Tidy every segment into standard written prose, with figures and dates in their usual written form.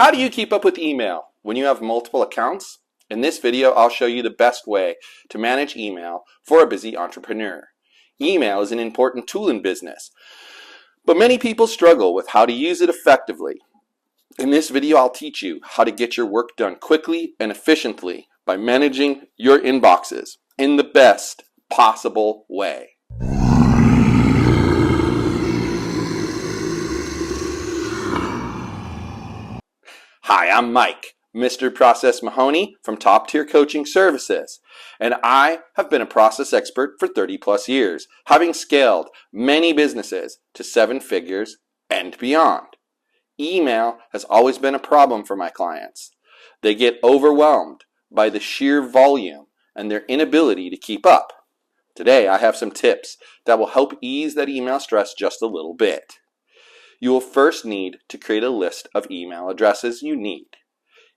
How do you keep up with email when you have multiple accounts? In this video, I'll show you the best way to manage email for a busy entrepreneur. Email is an important tool in business, but many people struggle with how to use it effectively. In this video, I'll teach you how to get your work done quickly and efficiently by managing your inboxes in the best possible way. Hi, I'm Mike, Mr. Process Mahoney from Top Tier Coaching Services, and I have been a process expert for 30 plus years, having scaled many businesses to 7 figures and beyond. Email has always been a problem for my clients. They get overwhelmed by the sheer volume and their inability to keep up. Today, I have some tips that will help ease that email stress just a little bit. You will first need to create a list of email addresses you need.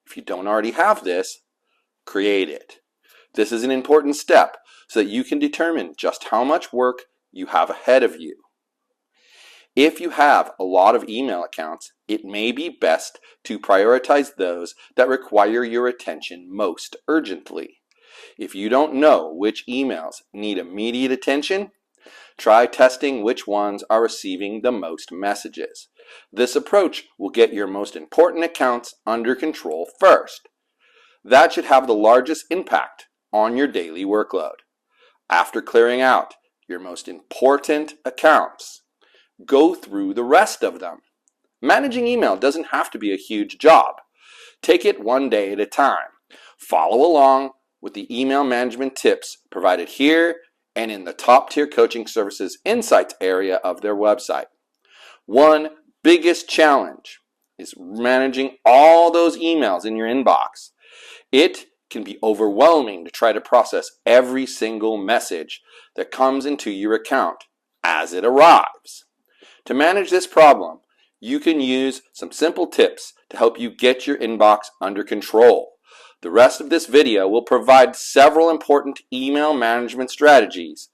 If you don't already have this, create it. This is an important step so that you can determine just how much work you have ahead of you. If you have a lot of email accounts, it may be best to prioritize those that require your attention most urgently. If you don't know which emails need immediate attention, try testing which ones are receiving the most messages. This approach will get your most important accounts under control first. That should have the largest impact on your daily workload. After clearing out your most important accounts, go through the rest of them. Managing email doesn't have to be a huge job. Take it one day at a time. Follow along with the email management tips provided here and in the Top Tier Coaching Services Insights area of their website. One biggest challenge is managing all those emails in your inbox. It can be overwhelming to try to process every single message that comes into your account as it arrives. To manage this problem, you can use some simple tips to help you get your inbox under control. The rest of this video will provide several important email management strategies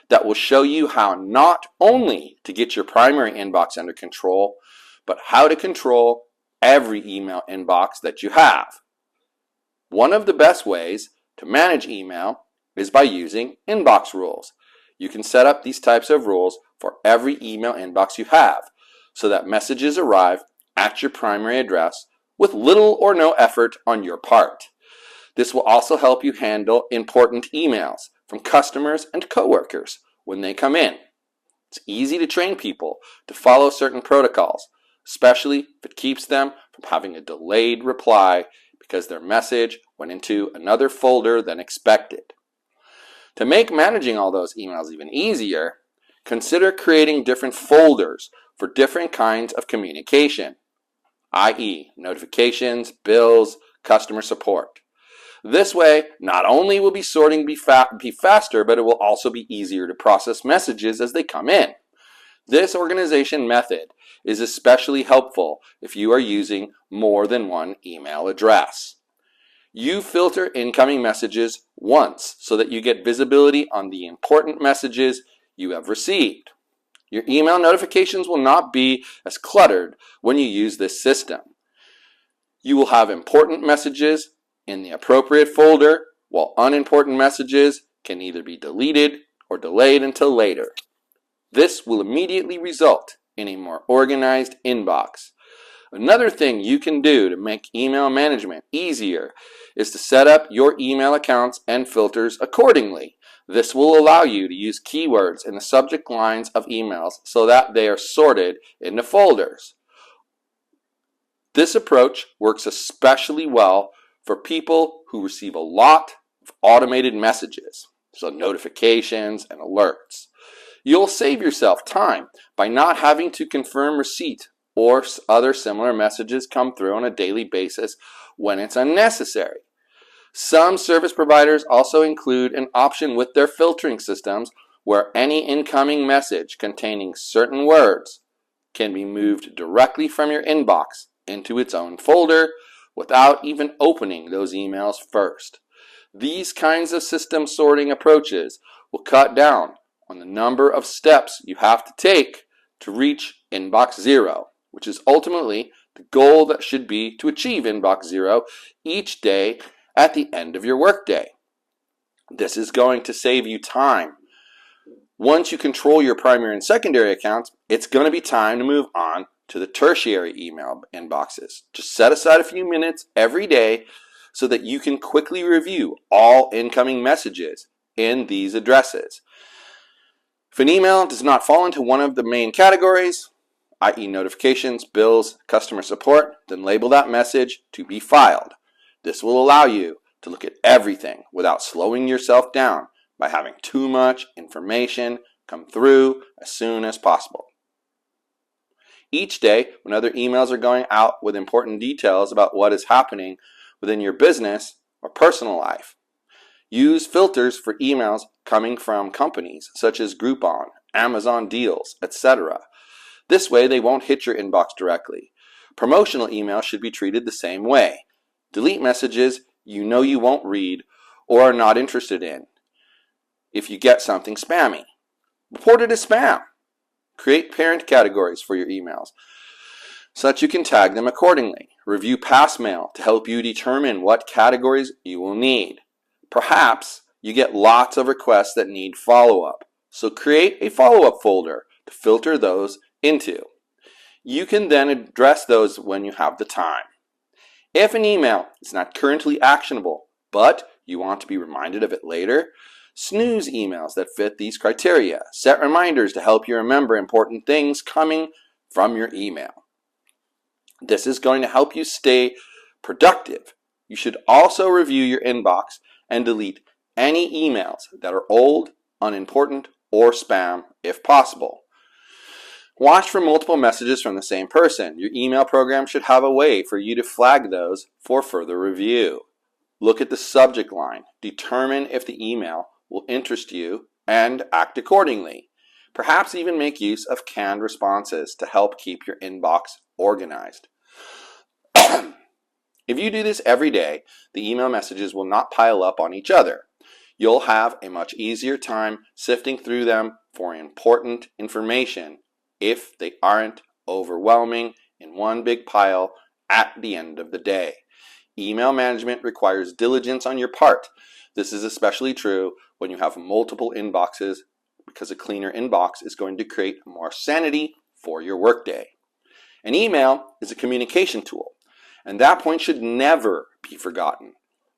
that will show you how not only to get your primary inbox under control, but how to control every email inbox that you have. One of the best ways to manage email is by using inbox rules. You can set up these types of rules for every email inbox you have so that messages arrive at your primary address with little or no effort on your part. This will also help you handle important emails from customers and coworkers when they come in. It's easy to train people to follow certain protocols, especially if it keeps them from having a delayed reply because their message went into another folder than expected. To make managing all those emails even easier, consider creating different folders for different kinds of communication, i.e., notifications, bills, customer support. This way, not only will sorting be faster, but it will also be easier to process messages as they come in. This organization method is especially helpful if you are using more than one email address. You filter incoming messages once so that you get visibility on the important messages you have received. Your email notifications will not be as cluttered when you use this system. You will have important messages in the appropriate folder, while unimportant messages can either be deleted or delayed until later. This will immediately result in a more organized inbox. Another thing you can do to make email management easier is to set up your email accounts and filters accordingly. This will allow you to use keywords in the subject lines of emails so that they are sorted into folders. This approach works especially well for people who receive a lot of automated messages, so notifications and alerts. You'll save yourself time by not having to confirm receipt or other similar messages come through on a daily basis when it's unnecessary. Some service providers also include an option with their filtering systems where any incoming message containing certain words can be moved directly from your inbox into its own folder without even opening those emails first. These kinds of system sorting approaches will cut down on the number of steps you have to take to reach inbox zero, which is ultimately The goal that should be to achieve inbox zero each day at the end of your workday. This is going to save you time. Once you control your primary and secondary accounts, it's going to be time to move on to the tertiary email inboxes. Just set aside a few minutes every day so that you can quickly review all incoming messages in these addresses. If an email does not fall into one of the main categories, i.e. notifications, bills, customer support, then label that message to be filed. This will allow you to look at everything without slowing yourself down by having too much information come through as soon as possible. Each day, when other emails are going out with important details about what is happening within your business or personal life, use filters for emails coming from companies such as Groupon, Amazon Deals, etc. This way, they won't hit your inbox directly. Promotional emails should be treated the same way. Delete messages you know you won't read or are not interested in. If you get something spammy, report it as spam. Create parent categories for your emails so that you can tag them accordingly. Review past mail to help you determine what categories you will need. Perhaps you get lots of requests that need follow-up, so create a follow-up folder to filter those into. You can then address those when you have the time. If an email is not currently actionable, but you want to be reminded of it later, snooze emails that fit these criteria. Set reminders to help you remember important things coming from your email. This is going to help you stay productive. You should also review your inbox and delete any emails that are old, unimportant, or spam if possible. Watch for multiple messages from the same person. Your email program should have a way for you to flag those for further review. Look at the subject line. Determine if the email will interest you and act accordingly. Perhaps even make use of canned responses to help keep your inbox organized. If you do this every day, the email messages will not pile up on each other. You'll have a much easier time sifting through them for important information if they aren't overwhelming in one big pile at the end of the day. Email management requires diligence on your part. This is especially true when you have multiple inboxes, because a cleaner inbox is going to create more sanity for your workday. An email is a communication tool, and that point should never be forgotten.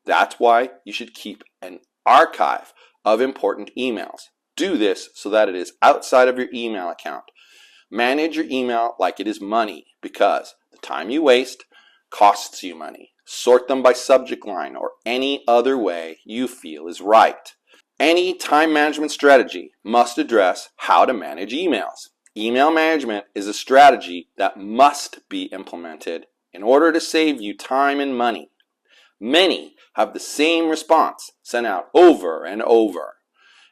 That's why you should keep an archive of important emails. Do this so that it is outside of your email account. Manage your email like it is money, because the time you waste costs you money. Sort them by subject line or any other way you feel is right. Any time management strategy must address how to manage emails. Email management is a strategy that must be implemented in order to save you time and money. Many have the same response sent out over and over.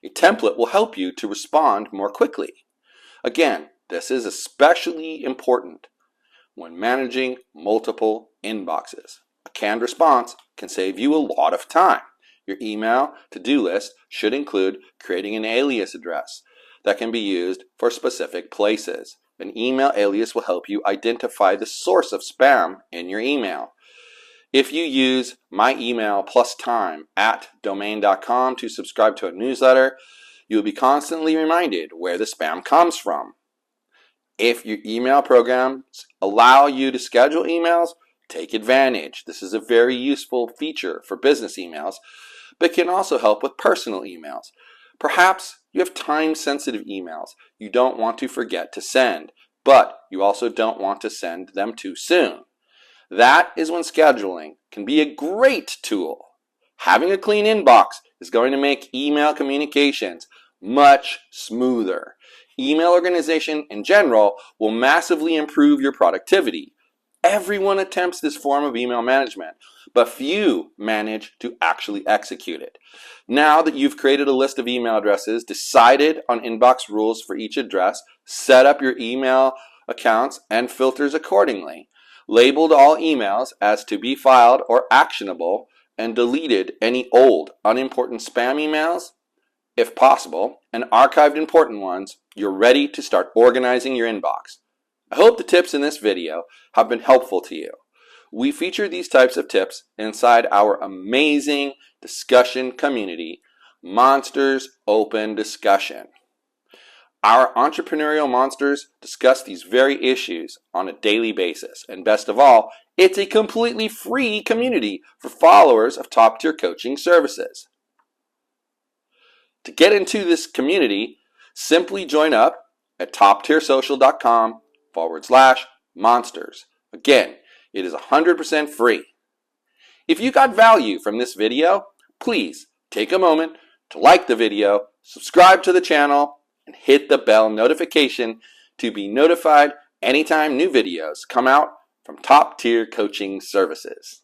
A template will help you to respond more quickly. Again, this is especially important when managing multiple inboxes. A canned response can save you a lot of time. Your email to-do list should include creating an alias address that can be used for specific places. An email alias will help you identify the source of spam in your email. If you use myemail+time@domain.com to subscribe to a newsletter, you will be constantly reminded where the spam comes from. If your email programs allow you to schedule emails, take advantage. This is a very useful feature for business emails, but can also help with personal emails. Perhaps you have time-sensitive emails you don't want to forget to send, but you also don't want to send them too soon. That is when scheduling can be a great tool. Having a clean inbox is going to make email communications much smoother. Email organization in general will massively improve your productivity. Everyone attempts this form of email management, but few manage to actually execute it. Now that you've created a list of email addresses, decided on inbox rules for each address, set up your email accounts and filters accordingly, labeled all emails as to be filed or actionable, and deleted any old, unimportant spam emails, if possible, and archived important ones, you're ready to start organizing your inbox. I hope the tips in this video have been helpful to you. We feature these types of tips inside our amazing discussion community, Monsters Open Discussion. Our entrepreneurial monsters discuss these very issues on a daily basis, and best of all, it's a completely free community for followers of Top Tier Coaching Services. To get into this community, simply join up at toptiersocial.com/monsters. Again, it is 100% free. If you got value from this video, please take a moment to like the video, subscribe to the channel, and hit the bell notification to be notified anytime new videos come out from Top Tier Coaching Services.